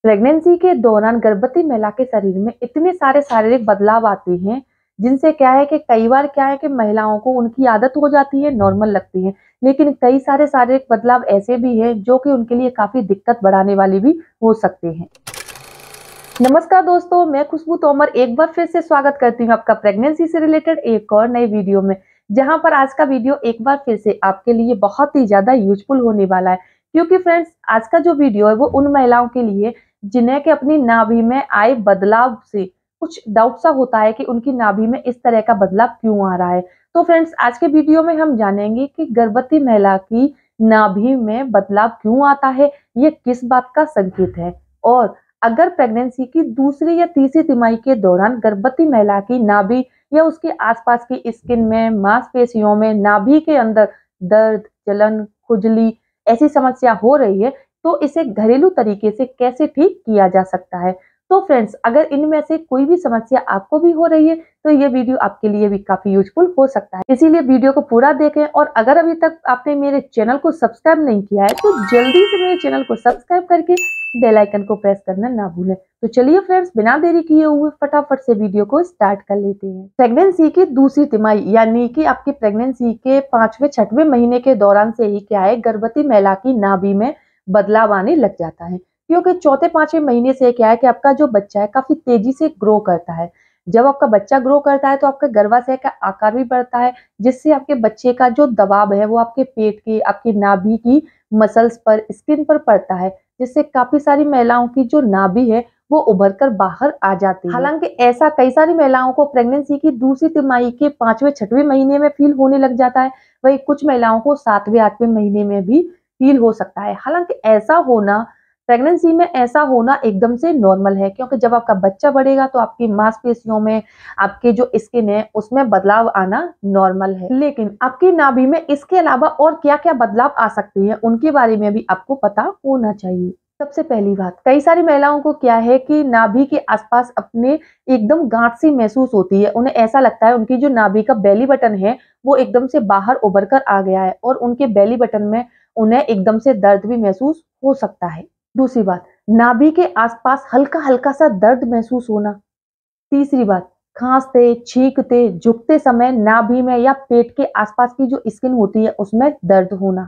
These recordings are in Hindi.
प्रेगनेंसी के दौरान गर्भवती महिला के शरीर में इतने सारे शारीरिक बदलाव आते हैं जिनसे क्या है कि कई बार क्या है कि महिलाओं को उनकी आदत हो जाती है, नॉर्मल लगती है। लेकिन कई सारे शारीरिक बदलाव ऐसे भी हैं जो कि उनके लिए काफी दिक्कत बढ़ाने वाली भी हो सकते हैं। नमस्कार दोस्तों, मैं खुशबू तोमर एक बार फिर से स्वागत करती हूँ आपका प्रेगनेंसी से रिलेटेड एक और नई वीडियो में, जहां पर आज का वीडियो एक बार फिर से आपके लिए बहुत ही ज्यादा यूजफुल होने वाला है। क्योंकि फ्रेंड्स, आज का जो वीडियो है वो उन महिलाओं के लिए जिन्हें कि अपनी नाभि में आए बदलाव से कुछ डाउट सा होता है कि उनकी नाभि में इस तरह का बदलाव क्यों आ रहा है। तो फ्रेंड्स, आज के वीडियो में हम जानेंगे कि गर्भवती महिला की नाभि में बदलाव क्यों आता है, ये किस बात का संकेत है, और अगर प्रेगनेंसी की दूसरी या तीसरी तिमाही के दौरान गर्भवती महिला की नाभि या उसके आसपास की स्किन में, मांसपेशियों में, नाभि के अंदर दर्द, जलन, खुजली ऐसी समस्या हो रही है, तो इसे घरेलू तरीके से कैसे ठीक किया जा सकता है। तो फ्रेंड्स, अगर इनमें से कोई भी समस्या आपको भी हो रही है तो ये वीडियो आपके लिए भी काफी यूजफुल हो सकता है। इसीलिए वीडियो को पूरा देखें, और अगर अभी तक आपने मेरे चैनल को सब्सक्राइब नहीं किया है तो जल्दी से मेरे चैनल को सब्सक्राइब करके बेल आइकन को प्रेस करना ना भूलें। तो चलिए फ्रेंड्स, बिना देरी किए हुए फटाफट से वीडियो को स्टार्ट कर लेते हैं। प्रेगनेंसी की दूसरी तिमाही यानी कि आपकी प्रेगनेंसी के 5वें-6वें महीने के दौरान से ही क्या है, गर्भवती महिला की नाभि में बदलाव आने लग जाता है। क्योंकि चौथे-5वें महीने से क्या है कि आपका जो बच्चा है काफी तेजी से ग्रो करता है। जब आपका बच्चा ग्रो करता है तो आपका गर्भाशय का आकार भी बढ़ता है, जिससे आपके बच्चे का जो दबाव है वो आपके पेट की, आपकी नाभि की मसल्स पर, स्किन पर पड़ता है, जिससे काफी सारी महिलाओं की जो नाभि है वो उभर कर बाहर आ जाती है। हालांकि ऐसा कई सारी महिलाओं को प्रेगनेंसी की दूसरी तिमाही के 5वें-6वें महीने में फील होने लग जाता है। वही कुछ महिलाओं को 7वें-8वें महीने में भी फील हो सकता है। हालांकि प्रेगनेंसी में ऐसा होना एकदम से नॉर्मल है, क्योंकि जब आपका बच्चा बढ़ेगा तो आपकी मांसपेशियों में, आपके जो स्किन है उसमें बदलाव आना नॉर्मल है। लेकिन आपकी नाभि में इसके अलावा और क्या क्या बदलाव आ सकते हैं उनके बारे में भी आपको पता होना चाहिए। सबसे पहली बात, कई सारी महिलाओं को क्या है कि नाभि के आसपास अपने एकदम गांठ सी महसूस होती है। उन्हें ऐसा लगता है उनकी जो नाभि का बेली बटन है वो एकदम से बाहर उभर कर आ गया है, और उनके बेली बटन में उन्हें एकदम से दर्द भी महसूस हो सकता है। दूसरी बात, नाभि के आसपास हल्का हल्का सा दर्द महसूस होना। तीसरी बात, खांसते, छींकते, झुकते समय नाभि में या पेट के आसपास की जो स्किन होती है उसमें दर्द होना।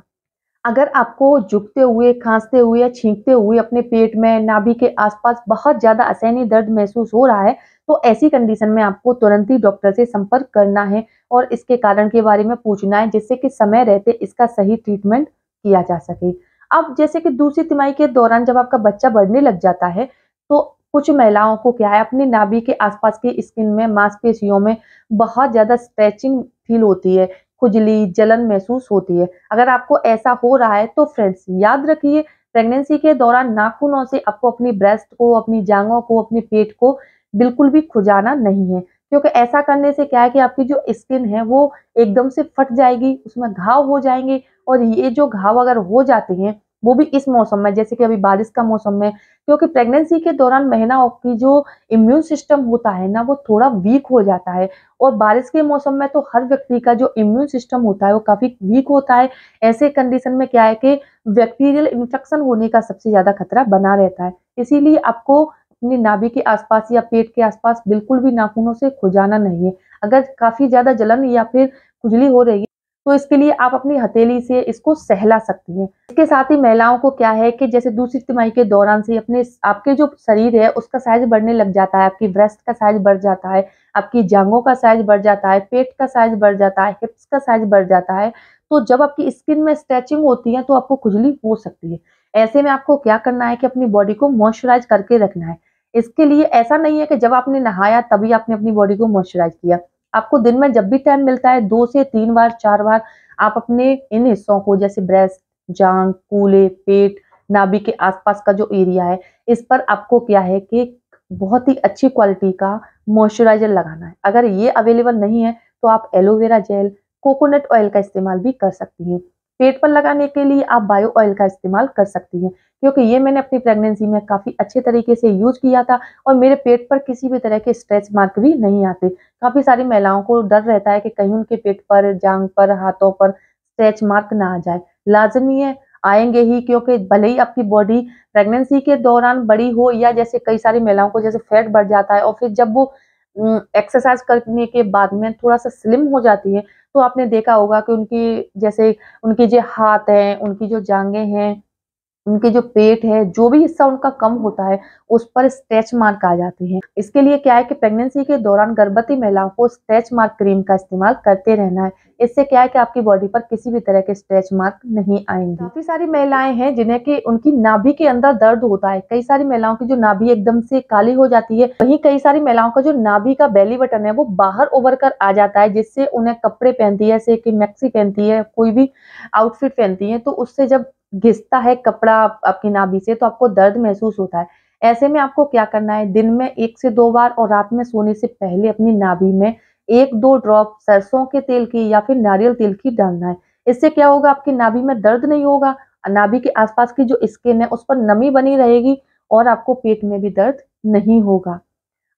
अगर आपको झुकते हुए, खांसते हुए या छींकते हुए अपने पेट में, नाभि के आसपास बहुत ज्यादा असहनीय दर्द महसूस हो रहा है तो ऐसी कंडीशन में आपको तुरंत ही डॉक्टर से संपर्क करना है और इसके कारण के बारे में पूछना है, जिससे कि समय रहते इसका सही ट्रीटमेंट किया जा सके। अब जैसे कि दूसरी तिमाही के दौरान जब आपका बच्चा बढ़ने लग जाता है तो कुछ महिलाओं को क्या है, अपनी नाभि के आसपास की स्किन में, मांसपेशियों में बहुत ज्यादा स्ट्रेचिंग फील होती है, खुजली, जलन महसूस होती है। अगर आपको ऐसा हो रहा है तो फ्रेंड्स याद रखिए, प्रेगनेंसी के दौरान नाखूनों से आपको अपनी ब्रेस्ट को, अपनी जांघों को, अपने पेट को बिल्कुल भी खुजाना नहीं है। क्योंकि ऐसा करने से क्या है कि आपकी जो स्किन है वो एकदम से फट जाएगी, उसमें घाव हो जाएंगे, और ये जो घाव अगर हो जाते हैं वो भी इस मौसम में, जैसे कि अभी बारिश का मौसम में, क्योंकि प्रेगनेंसी के दौरान महिलाओं की जो इम्यून सिस्टम होता है ना वो थोड़ा वीक हो जाता है, और बारिश के मौसम में तो हर व्यक्ति का जो इम्यून सिस्टम होता है वो काफी वीक होता है। ऐसे कंडीशन में क्या है कि बैक्टीरियल इन्फेक्शन होने का सबसे ज्यादा खतरा बना रहता है। इसीलिए आपको अपनी नाभि के आसपास या पेट के आसपास बिल्कुल भी नाखूनों से खुजाना नहीं है। अगर काफी ज्यादा जलन या फिर खुजली हो रही है तो इसके लिए आप अपनी हथेली से इसको सहला सकती हैं। इसके साथ ही महिलाओं को क्या है कि जैसे दूसरी तिमाही के दौरान से अपने आपके जो शरीर है उसका साइज बढ़ने लग जाता है, आपकी ब्रेस्ट का साइज बढ़ जाता है, आपकी जांघों का साइज बढ़ जाता है, पेट का साइज बढ़ जाता है, हिप्स का साइज बढ़ जाता है। तो जब आपकी स्किन में स्ट्रेचिंग होती है तो आपको खुजली हो सकती है। ऐसे में आपको क्या करना है कि अपनी बॉडी को मॉइस्चराइज करके रखना है। इसके लिए ऐसा नहीं है कि जब आपने नहाया तभी आपने अपनी बॉडी को मॉइस्चराइज किया। आपको दिन में जब भी टाइम मिलता है 2 से 3 बार, 4 बार आप अपने इन हिस्सों को, जैसे ब्रेस्ट, जांघ, कूल्हे, पेट, नाभि के आसपास का जो एरिया है, इस पर आपको क्या है कि बहुत ही अच्छी क्वालिटी का मॉइस्चराइजर लगाना है। अगर ये अवेलेबल नहीं है तो आप एलोवेरा जेल, कोकोनट ऑयल का इस्तेमाल भी कर सकती हैं। पेट पर लगाने के लिए आप बायो ऑयल का इस्तेमाल कर सकती हैं, क्योंकि ये मैंने अपनी प्रेगनेंसी में काफी अच्छे तरीके से यूज किया था और मेरे पेट पर किसी भी तरह के स्ट्रेच मार्क भी नहीं आते। काफी सारी महिलाओं को डर रहता है कि कहीं उनके पेट पर, जांघ पर, हाथों पर स्ट्रेच मार्क ना आ जाए। लाजमी है आएंगे ही, क्योंकि भले ही आपकी बॉडी प्रेगनेंसी के दौरान बड़ी हो या जैसे कई सारी महिलाओं को जैसे फैट बढ़ जाता है और फिर जब वो एक्सरसाइज करने के बाद में थोड़ा सा स्लिम हो जाती है, तो आपने देखा होगा कि उनकी जैसे उनके जो हाथ हैं, उनकी जो जांघें हैं, उनके जो पेट है, जो भी हिस्सा उनका कम होता है, उस पर स्ट्रेच मार्क आ जाते हैं। इसके लिए क्या है कि प्रेगनेंसी के दौरान गर्भवती महिलाओं को स्ट्रेच मार्क क्रीम का इस्तेमाल करते रहना है। इससे क्या है कि आपकी बॉडी पर किसी भी तरह के स्ट्रेच मार्क नहीं आएंगे। काफी सारी महिलाएं हैं जिन्हें कि उनकी नाभि के अंदर दर्द होता है। कई सारी महिलाओं की जो नाभि एकदम से काली हो जाती है, वहीं कई सारी महिलाओं का जो नाभि का बेली बटन है वो बाहर उभर कर आ जाता है, जिससे उन्हें कपड़े पहनती है, जैसे कि मैक्सी पहनती है, कोई भी आउटफिट पहनती है, तो उससे जब घिसता है कपड़ा आपकी नाभि से तो आपको दर्द महसूस होता है। ऐसे में आपको क्या करना है, दिन में 1 से 2 बार और रात में सोने से पहले अपनी नाभि में 1-2 ड्रॉप सरसों के तेल की या फिर नारियल तेल की डालना है। इससे क्या होगा, आपकी नाभि में दर्द नहीं होगा, नाभि के आसपास की जो स्किन है उस पर नमी बनी रहेगी और आपको पेट में भी दर्द नहीं होगा।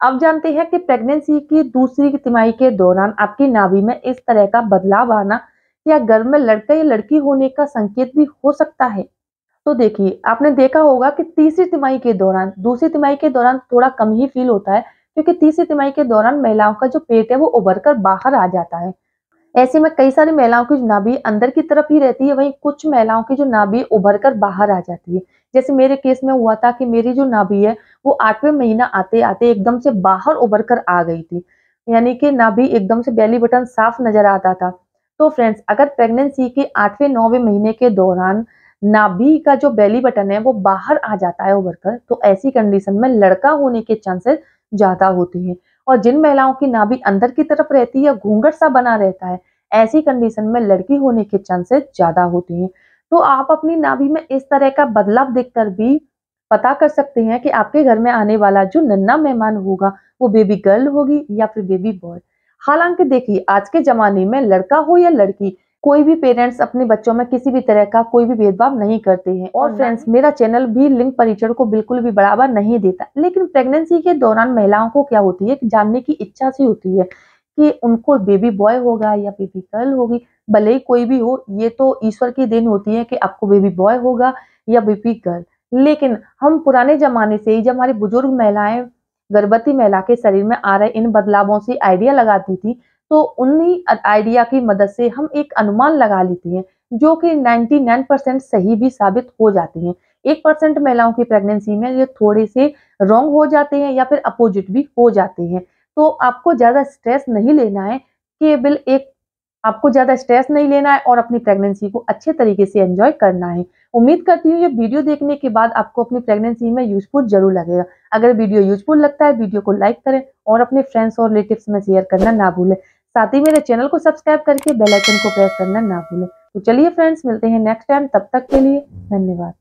अब जानते हैं कि प्रेगनेंसी की दूसरी तिमाही के दौरान आपकी नाभि में इस तरह का बदलाव आना क्या गर्भ में लड़का या लड़की होने का संकेत भी हो सकता है। तो देखिए, आपने देखा होगा कि तीसरी तिमाही के दौरान, दूसरी तिमाही के दौरान थोड़ा कम ही फील होता है, क्योंकि तीसरी तिमाही के दौरान महिलाओं का जो पेट है वो उभर कर बाहर आ जाता है। ऐसे में कई सारी महिलाओं की नाभि अंदर की तरफ ही रहती है, वहीं कुछ महिलाओं की जो नाभि उभर कर बाहर आ जाती है। जैसे मेरे केस में हुआ था कि मेरी जो नाभि है वो 8वें महीना आते आते एकदम से बाहर उभर कर आ गई थी, यानी कि नाभि एकदम से बेली बटन साफ नजर आता था। तो फ्रेंड्स, अगर प्रेगनेंसी के 8वें 9वें महीने के दौरान नाभि का जो बेली बटन है वो बाहर आ जाता है उभर कर, तो ऐसी कंडीशन में लड़का होने के चांसेस ज्यादा होते हैं। और जिन महिलाओं की नाभि अंदर की तरफ रहती है, घूंघट सा बना रहता है, ऐसी कंडीशन में लड़की होने के चांसेस ज्यादा होते हैं। तो आप अपनी नाभि में इस तरह का बदलाव देखकर भी पता कर सकते हैं कि आपके घर में आने वाला जो नन्हा मेहमान होगा वो बेबी गर्ल होगी या फिर बेबी बॉय। हालांकि देखिए, आज के जमाने में लड़का हो या लड़की, कोई भी पेरेंट्स अपने बच्चों में किसी भी तरह का कोई भी भेदभाव नहीं करते हैं। और फ्रेंड्स, मेरा चैनल भी लिंग परिचय को बिल्कुल भी बढ़ावा नहीं देता, लेकिन प्रेगनेंसी के दौरान महिलाओं को क्या होती है कि जानने की इच्छा सी होती है कि उनको बेबी बॉय होगा या बेबी गर्ल होगी। भले ही कोई भी हो, ये तो ईश्वर की देन होती है कि आपको बेबी बॉय होगा या बेबी गर्ल। लेकिन हम पुराने जमाने से ही, जब हमारी बुजुर्ग महिलाएं गर्भवती महिला के शरीर में आ रहे इन बदलावों से आइडिया लगाती थी, तो उन्हीं आइडिया की मदद से हम एक अनुमान लगा लेते हैं, जो कि 99% सही भी साबित हो जाते हैं। 1% महिलाओं की प्रेगनेंसी में ये थोड़े से रॉन्ग हो जाते हैं या फिर अपोजिट भी हो जाते हैं। तो आपको ज्यादा स्ट्रेस नहीं लेना है, केवल एक आपको ज्यादा स्ट्रेस नहीं लेना है और अपनी प्रेगनेंसी को अच्छे तरीके से एंजॉय करना है। उम्मीद करती हूँ ये वीडियो देखने के बाद आपको अपनी प्रेगनेंसी में यूजफुल जरूर लगेगा। अगर वीडियो यूजफुल लगता है, वीडियो को लाइक करें और अपने फ्रेंड्स और रिलेटिव्स में शेयर करना ना भूलें। साथ ही मेरे चैनल को सब्सक्राइब करके बेल आइकन को प्रेस करना ना भूलें। तो चलिए फ्रेंड्स, मिलते हैं नेक्स्ट टाइम, तब तक के लिए धन्यवाद।